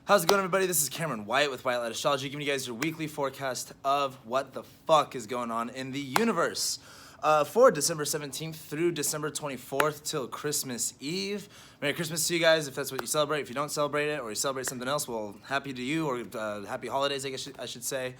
How's it going, everybody? This is Cameron White with White Light Astrology, giving you guys your weekly forecast of what the fuck is going on in the universe for December 17th through December 24th till Christmas Eve. Merry Christmas to you guys if that's what you celebrate. If you don't celebrate it or you celebrate something else, well, happy to you, or happy holidays, I guess I should say.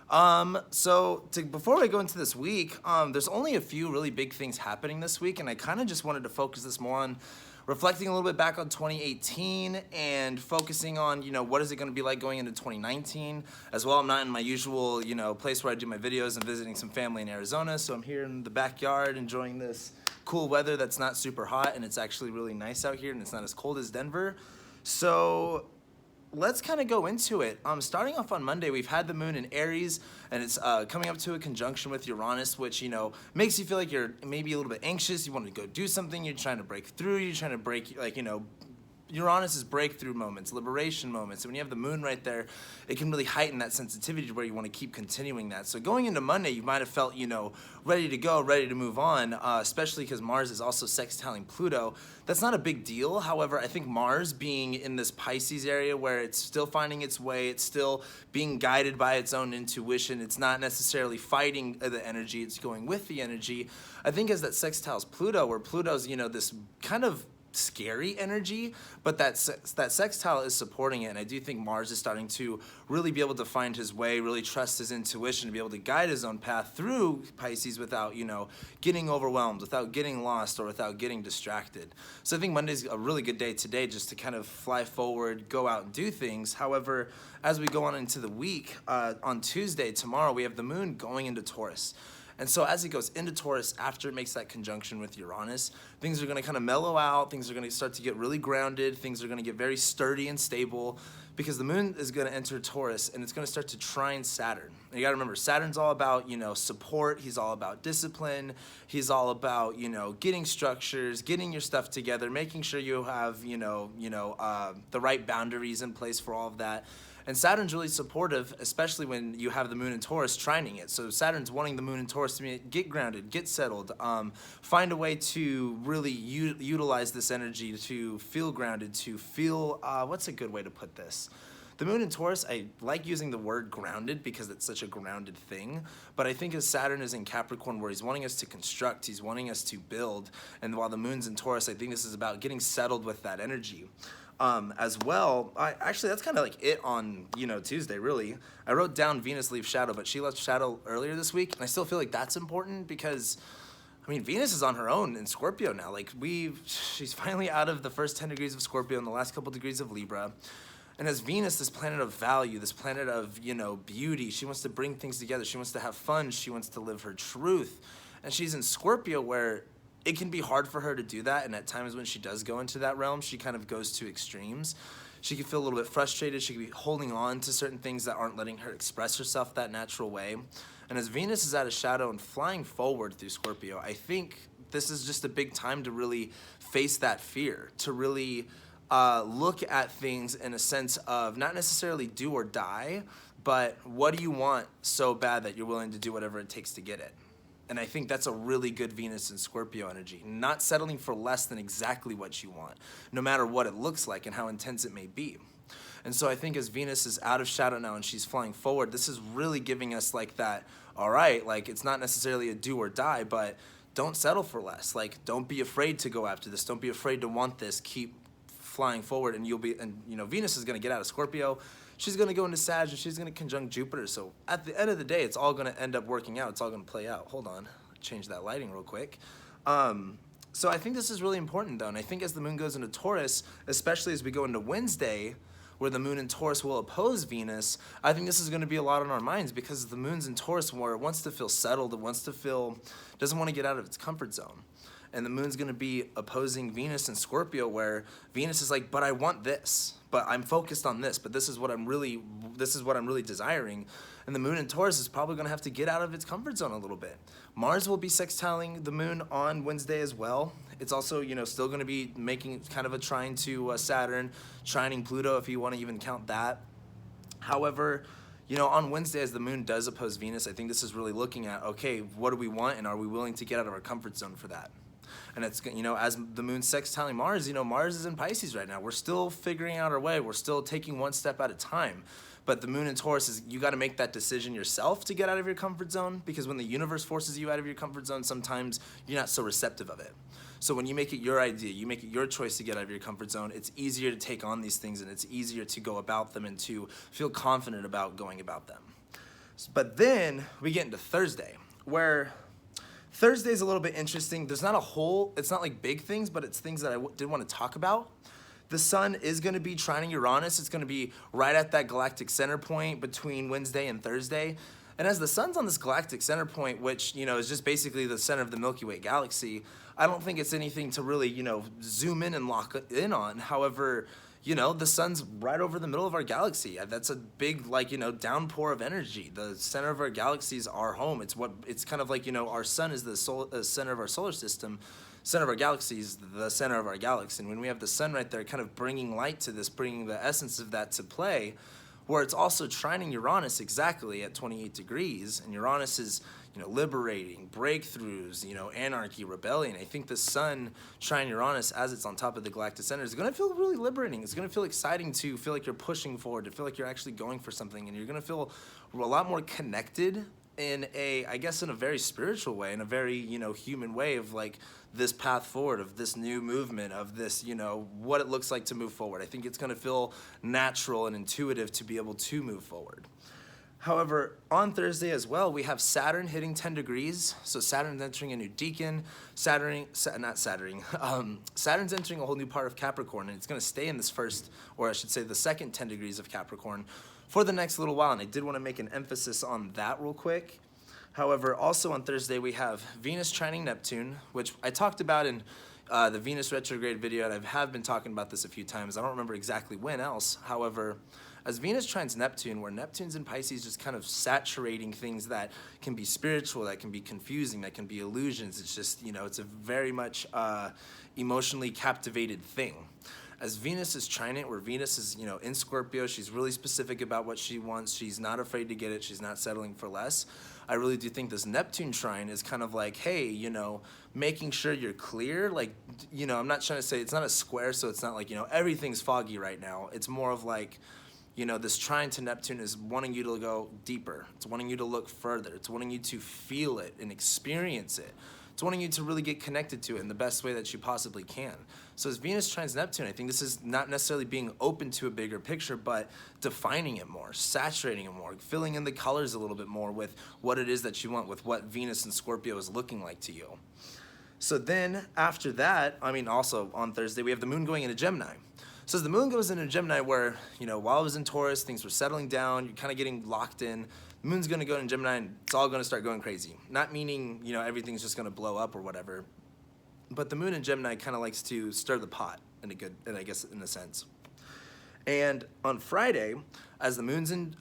Before I go into this week, there's only a few really big things happening this week, and I kind of just wanted to focus this more on reflecting a little bit back on 2018 and focusing on, what is it going to be like going into 2019 as well. I'm not in my usual, place where I do my videos and visiting some family in Arizona, so I'm here in the backyard enjoying this cool weather that's not super hot, and it's actually really nice out here, and it's not as cold as Denver. So let's kind of go into it. Starting off on Monday, we've had the moon in Aries, and it's coming up to a conjunction with Uranus, which, makes you feel like you're maybe a little bit anxious. You want to go do something. You're trying to break through. You're trying to break, Uranus is breakthrough moments, liberation moments. And when you have the moon right there, it can really heighten that sensitivity to where you want to keep continuing that. So going into Monday, you might have felt, ready to go, ready to move on, especially because Mars is also sextiling Pluto. That's not a big deal. However, I think Mars being in this Pisces area where it's still finding its way, it's still being guided by its own intuition, it's not necessarily fighting the energy, it's going with the energy. I think as that sextiles Pluto, where Pluto's, this kind of scary energy, but that sextile is supporting it, and I do think Mars is starting to really be able to find his way, really trust his intuition, to be able to guide his own path through Pisces without, getting overwhelmed, without getting lost, or without getting distracted. So I think Monday's a really good day today just to kind of fly forward, go out and do things. However, as we go on into the week, on Tuesday, tomorrow, we have the moon going into Taurus. And so as it goes into Taurus, after it makes that conjunction with Uranus, things are going to kind of mellow out, things are going to start to get really grounded, things are going to get very sturdy and stable, because the moon is going to enter Taurus, and it's going to start to trine Saturn. And you got to remember, Saturn's all about, support, he's all about discipline, he's all about, getting structures, getting your stuff together, making sure you have, the right boundaries in place for all of that. And Saturn's really supportive, especially when you have the moon in Taurus trining it. So Saturn's wanting the moon in Taurus to get grounded, get settled, find a way to really utilize this energy to feel grounded, to feel, what's a good way to put this? The moon in Taurus, I like using the word grounded because it's such a grounded thing, but I think as Saturn is in Capricorn, where he's wanting us to construct, he's wanting us to build, and while the moon's in Taurus, I think this is about getting settled with that energy. As well, actually that's kind of like it on, Tuesday, really. I wrote down Venus leaves shadow, but she left shadow earlier this week, and I still feel like that's important because, Venus is on her own in Scorpio now. She's finally out of the first 10 degrees of Scorpio and the last couple degrees of Libra. And as Venus, this planet of value, this planet of, beauty, she wants to bring things together. She wants to have fun. She wants to live her truth. And she's in Scorpio, where it can be hard for her to do that, and at times when she does go into that realm, she kind of goes to extremes. She can feel a little bit frustrated. She can be holding on to certain things that aren't letting her express herself that natural way. And as Venus is out of shadow and flying forward through Scorpio, I think this is just a big time to really face that fear, to really look at things in a sense of not necessarily do or die, but what do you want so bad that you're willing to do whatever it takes to get it? And I think that's a really good Venus and Scorpio energy. Not settling for less than exactly what you want, no matter what it looks like and how intense it may be. And so I think as Venus is out of shadow now and she's flying forward, this is really giving us that, all right, it's not necessarily a do or die, but don't settle for less. Don't be afraid to go after this. Don't be afraid to want this. Keep flying forward, and Venus is going to get out of Scorpio. She's going to go into Sag, and she's going to conjunct Jupiter. So at the end of the day, it's all going to end up working out. It's all going to play out. Hold on. Change that lighting real quick. So I think this is really important, though. And I think as the moon goes into Taurus, especially as we go into Wednesday, where the moon in Taurus will oppose Venus, I think this is going to be a lot on our minds, because the moon's in Taurus, where it wants to feel settled. It wants to feel, doesn't want to get out of its comfort zone. And the moon's going to be opposing Venus in Scorpio, where Venus is like, but I want this, but I'm focused on this, but this is what I'm really desiring. And the moon in Taurus is probably going to have to get out of its comfort zone a little bit. Mars will be sextiling the moon on Wednesday as well. It's also, still going to be making kind of a trine to Saturn, trining Pluto, if you want to even count that. However, on Wednesday, as the moon does oppose Venus, I think this is really looking at, okay, what do we want, and are we willing to get out of our comfort zone for that? And it's, you know, as the moon sextiling Mars, you know, Mars is in Pisces right now. We're still figuring out our way. We're still taking one step at a time. But the moon in Taurus is, you got to make that decision yourself to get out of your comfort zone, because when the universe forces you out of your comfort zone, sometimes you're not so receptive of it. So when you make it your idea, you make it your choice to get out of your comfort zone, it's easier to take on these things, and it's easier to go about them and to feel confident about going about them. But then we get into Thursday, where Thursday is a little bit interesting. There's not a whole, it's not like big things, but it's things that I did want to talk about. The sun is going to be trining Uranus. It's going to be right at that galactic center point between Wednesday and Thursday. And as the sun's on this galactic center point, which, you know, is just basically the center of the Milky Way galaxy, I don't think it's anything to really, you know, zoom in and lock in on. However, you know, the sun's right over the middle of our galaxy. That's a big, like, you know, downpour of energy. The center of our galaxy is our home. It's kind of like, you know, our sun is the center of our solar system. Center of our galaxy is the center of our galaxy. And when we have the sun right there kind of bringing light to this, bringing the essence of that to play, where it's also trining Uranus exactly at 28 degrees. And Uranus is, you know, liberating, breakthroughs, you know, anarchy, rebellion. I think the sun trining Uranus as it's on top of the galactic center is going to feel really liberating. It's going to feel exciting to feel like you're pushing forward, to feel like you're actually going for something. And you're going to feel a lot more connected in a, I guess, in a very spiritual way, in a very, you know, human way of like this path forward, of this new movement, of this, you know, what it looks like to move forward. I think it's going to feel natural and intuitive to be able to move forward. However, on Thursday as well, we have Saturn hitting 10 degrees. So Saturn's entering a new decan. Saturn's entering a whole new part of Capricorn, and it's going to stay in this first, or I should say the second 10 degrees of Capricorn for the next little while. And I did want to make an emphasis on that real quick. However, also on Thursday, we have Venus trining Neptune, which I talked about in the Venus retrograde video, and I have been talking about this a few times. I don't remember exactly when else. However, as Venus trines Neptune, where Neptune's in Pisces, just kind of saturating things that can be spiritual, that can be confusing, that can be illusions. It's just, you know, it's a very much emotionally captivated thing. As Venus is trying it, where Venus is, you know, in Scorpio, she's really specific about what she wants. She's not afraid to get it. She's not settling for less. I really do think this Neptune trine is kind of like, hey, you know, making sure you're clear. Like, you know, I'm not trying to say, it's not a square, so it's not like, you know, everything's foggy right now. It's more of like, you know, this trine to Neptune is wanting you to go deeper. It's wanting you to look further. It's wanting you to feel it and experience it. It's wanting you to really get connected to it in the best way that you possibly can. So as Venus trines Neptune, I think this is not necessarily being open to a bigger picture, but defining it more, saturating it more, filling in the colors a little bit more with what it is that you want, with what Venus and Scorpio is looking like to you. So then after that, I mean, also on Thursday, we have the moon going into Gemini. So as the moon goes into Gemini, where, you know, while I was in Taurus, things were settling down, you're kind of getting locked in. The moon's going to go in Gemini, and it's all going to start going crazy. Not meaning, you know, everything's just going to blow up or whatever. But the moon in Gemini kind of likes to stir the pot in a good, and I guess in a sense. And on Friday, as the moon's in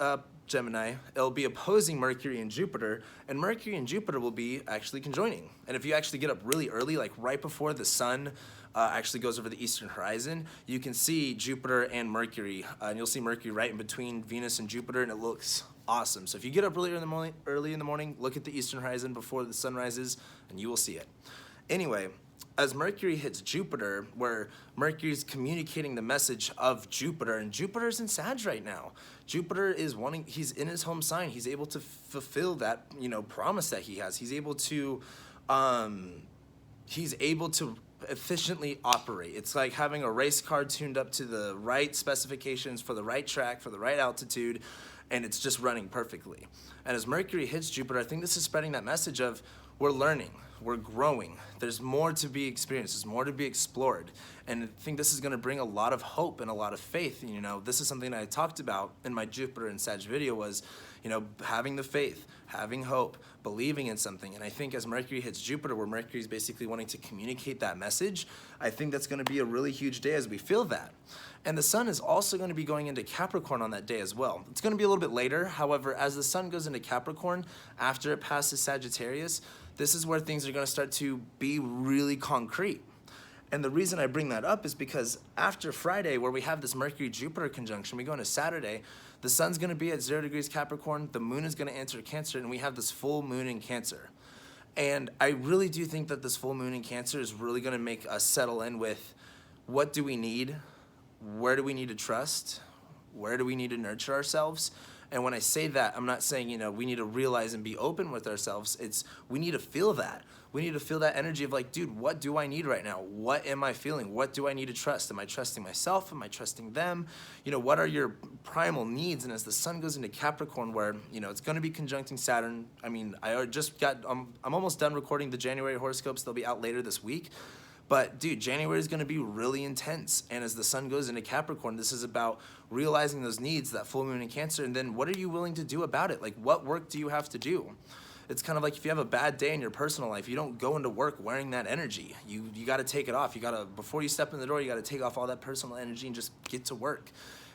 Gemini, it'll be opposing Mercury and Jupiter, and Mercury and Jupiter will be actually conjoining. And if you actually get up really early, like right before the sun actually goes over the eastern horizon, you can see Jupiter and Mercury, and you'll see Mercury right in between Venus and Jupiter, and it looks awesome. So if you get up early in the morning, look at the eastern horizon before the sun rises, and you will see it. Anyway, as Mercury hits Jupiter, where Mercury's communicating the message of Jupiter, and Jupiter's in Sag right now. Jupiter is he's in his home sign. He's able to fulfill that, you know, promise that he has. He's able to efficiently operate. It's like having a race car tuned up to the right specifications for the right track, for the right altitude, and it's just running perfectly. And as Mercury hits Jupiter, I think this is spreading that message of we're learning, we're growing, there's more to be experienced, there's more to be explored. And I think this is going to bring a lot of hope and a lot of faith. You know, this is something that I talked about in my Jupiter and Sag video was, you know, having the faith, having hope, believing in something. And I think as Mercury hits Jupiter, where Mercury's basically wanting to communicate that message, I think that's going to be a really huge day as we feel that. And the sun is also going to be going into Capricorn on that day as well. It's going to be a little bit later. However, as the sun goes into Capricorn, after it passes Sagittarius, this is where things are going to start to be really concrete. And the reason I bring that up is because after Friday, where we have this Mercury-Jupiter conjunction, we go into Saturday, the sun's going to be at 0 degrees Capricorn, the moon is going to enter Cancer, and we have this full moon in Cancer. And I really do think that this full moon in Cancer is really going to make us settle in with what do we need, where do we need to trust, where do we need to nurture ourselves. And when I say that, I'm not saying, we need to realize and be open with ourselves. It's we need to feel that. We need to feel that energy of like, dude, what do I need right now? What am I feeling? What do I need to trust? Am I trusting myself? Am I trusting them? What are your primal needs? And as the sun goes into Capricorn, where, it's going to be conjuncting Saturn. I mean, I'm almost done recording the January horoscopes. They'll be out later this week. But dude, January is going to be really intense. And as the sun goes into Capricorn, this is about realizing those needs, that full moon in Cancer. And then what are you willing to do about it? Like, what work do you have to do? It's kind of like if you have a bad day in your personal life, you don't go into work wearing that energy. You got to take it off. Before you step in the door, you got to take off all that personal energy and just get to work.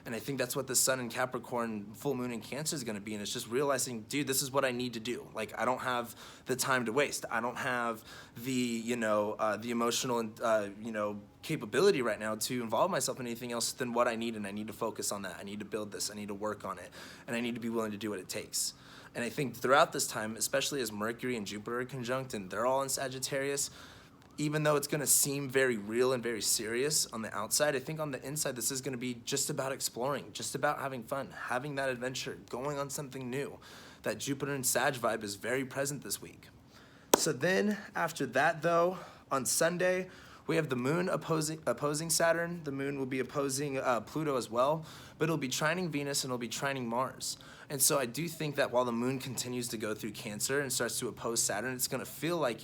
And I think that's what the sun in Capricorn, full moon in Cancer is going to be. And it's just realizing, dude, this is what I need to do. Like, I don't have the time to waste. I don't have the, the emotional and, capability right now to involve myself in anything else than what I need. And I need to focus on that. I need to build this. I need to work on it. And I need to be willing to do what it takes. And I think throughout this time, especially as Mercury and Jupiter are conjunct and they're all in Sagittarius, even though it's going to seem very real and very serious on the outside, I think on the inside, this is going to be just about exploring, just about having fun, having that adventure, going on something new. That Jupiter and Sag vibe is very present this week. So then after that, though, on Sunday, we have the moon opposing Saturn. The moon will be opposing Pluto as well, but it'll be trining Venus and it'll be trining Mars. And so I do think that while the moon continues to go through Cancer and starts to oppose Saturn, it's going to feel like,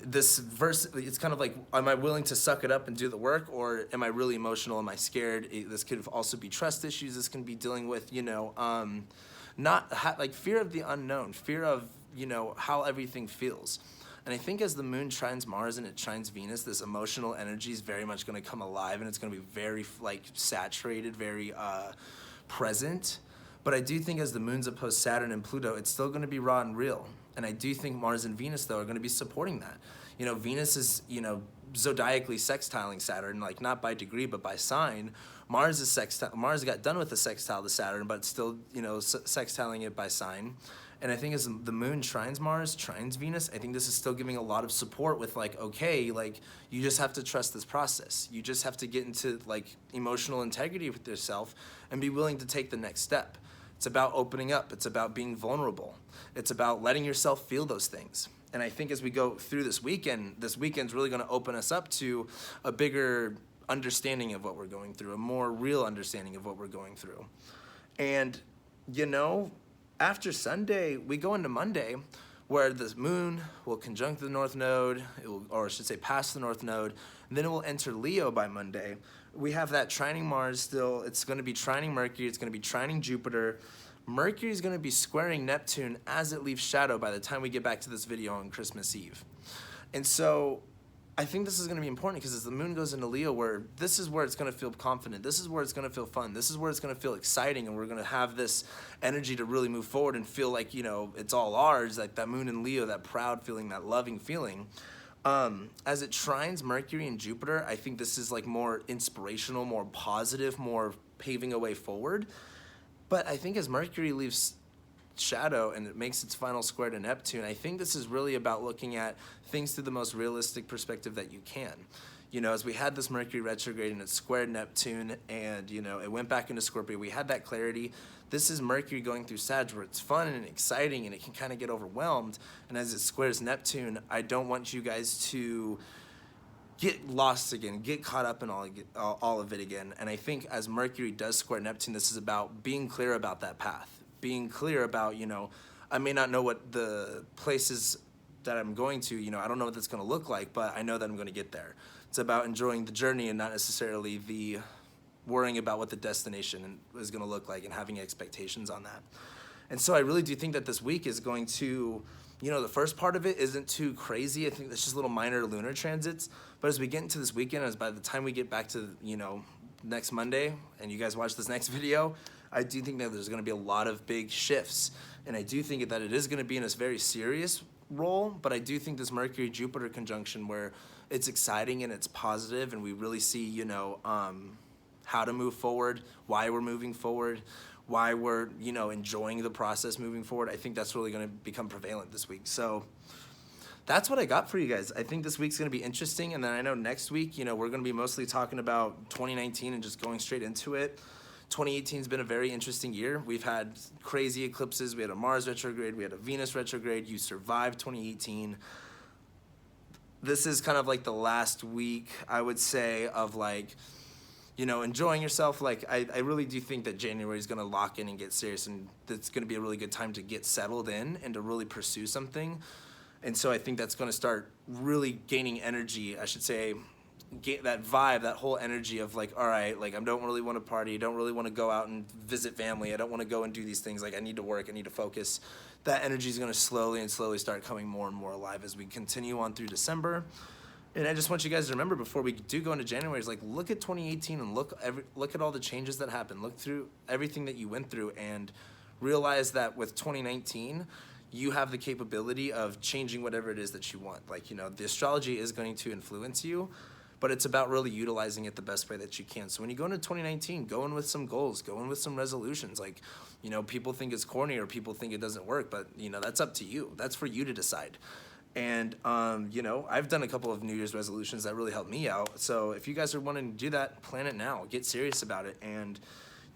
this verse, it's kind of like, am I willing to suck it up and do the work, or am I really emotional? Am I scared? This could also be trust issues. This can be dealing with, like fear of the unknown, fear of, how everything feels. And I think as the moon trines Mars and it trines Venus, this emotional energy is very much going to come alive, and it's going to be very saturated, very present. But I do think as the moons oppose Saturn and Pluto, it's still going to be raw and real. And I do think Mars and Venus, though, are going to be supporting that. Venus is, zodiacally sextiling Saturn, like not by degree, but by sign. Mars got done with the sextile to Saturn, but still, sextiling it by sign. And I think as the moon trines Mars, trines Venus, I think this is still giving a lot of support with you just have to trust this process. You just have to get into emotional integrity with yourself and be willing to take the next step. It's about opening up. It's about being vulnerable. It's about letting yourself feel those things. And I think as we go through this weekend's really going to open us up to a bigger understanding of what we're going through, a more real understanding of what we're going through. And, after Sunday, we go into Monday, where the moon will conjunct the North Node, pass the North Node, and then it will enter Leo by Monday. We have that trining Mars still. It's going to be trining Mercury. It's going to be trining Jupiter. Mercury is going to be squaring Neptune as it leaves shadow by the time we get back to this video on Christmas Eve. And so I think this is going to be important because as the moon goes into Leo, this is where it's going to feel confident. This is where it's going to feel fun. This is where it's going to feel exciting, and we're going to have this energy to really move forward and feel like, it's all ours, like that moon in Leo, that proud feeling, that loving feeling. As it trines Mercury and Jupiter, I think this is more inspirational, more positive, more paving a way forward. But I think as Mercury leaves shadow and it makes its final square to Neptune, I think this is really about looking at things through the most realistic perspective that you can. As we had this Mercury retrograde and it squared Neptune and, it went back into Scorpio, we had that clarity. This is Mercury going through Sag, where it's fun and exciting and it can kind of get overwhelmed. And as it squares Neptune, I don't want you guys to get lost again, get caught up in all of it again. And I think as Mercury does square Neptune, this is about being clear about that path. Being clear about, I may not know what the places that I'm going to, I don't know what that's going to look like, but I know that I'm going to get there. It's about enjoying the journey and not necessarily the worrying about what the destination is going to look like and having expectations on that. And so I really do think that this week is going to, the first part of it isn't too crazy. I think it's just little minor lunar transits. But as we get into this weekend, as by the time we get back to, next Monday, and you guys watch this next video, I do think that there's going to be a lot of big shifts. And I do think that it is going to be in this very serious role, but I do think this Mercury-Jupiter conjunction where it's exciting and it's positive and we really see, how to move forward, why we're moving forward, why we're, you know, enjoying the process moving forward. I think that's really going to become prevalent this week. So that's what I got for you guys. I think this week's going to be interesting. And then I know next week, you know, we're going to be mostly talking about 2019 and just going straight into it. 2018 has been a very interesting year. We've had crazy eclipses. We had a Mars retrograde. We had a Venus retrograde. You survived 2018. This is kind of like the last week, I would say, of like, you know, enjoying yourself. Like, I really do think that January is going to lock in and get serious, and it's going to be a really good time to get settled in and to really pursue something. And so I think that's going to start really gaining energy, I should say, get that vibe, that whole energy of like, all right, like I don't really want to party, I don't really want to go out and visit family, I don't want to go and do these things, like I need to work, I need to focus. That energy is going to slowly start coming more and more alive as we continue on through December. And I just want you guys to remember, before we do go into January, is like, look at 2018 and look at all the changes that happened, look through everything that you went through, and realize that with 2019 you have the capability of changing whatever it is that you want. Like, you know, the astrology is going to influence you, but it's about really utilizing it the best way that you can. So when you go into 2019, go in with some goals, go in with some resolutions. Like, you know, people think it's corny or people think it doesn't work, but, you know, that's up to you. That's for you to decide. And, you know, I've done a couple of New Year's resolutions that really helped me out. So if you guys are wanting to do that, plan it now. Get serious about it. And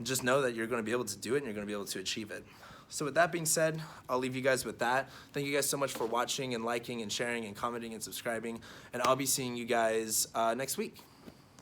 just know that you're going to be able to do it and you're going to be able to achieve it. So with that being said, I'll leave you guys with that. Thank you guys so much for watching and liking and sharing and commenting and subscribing. And I'll be seeing you guys next week.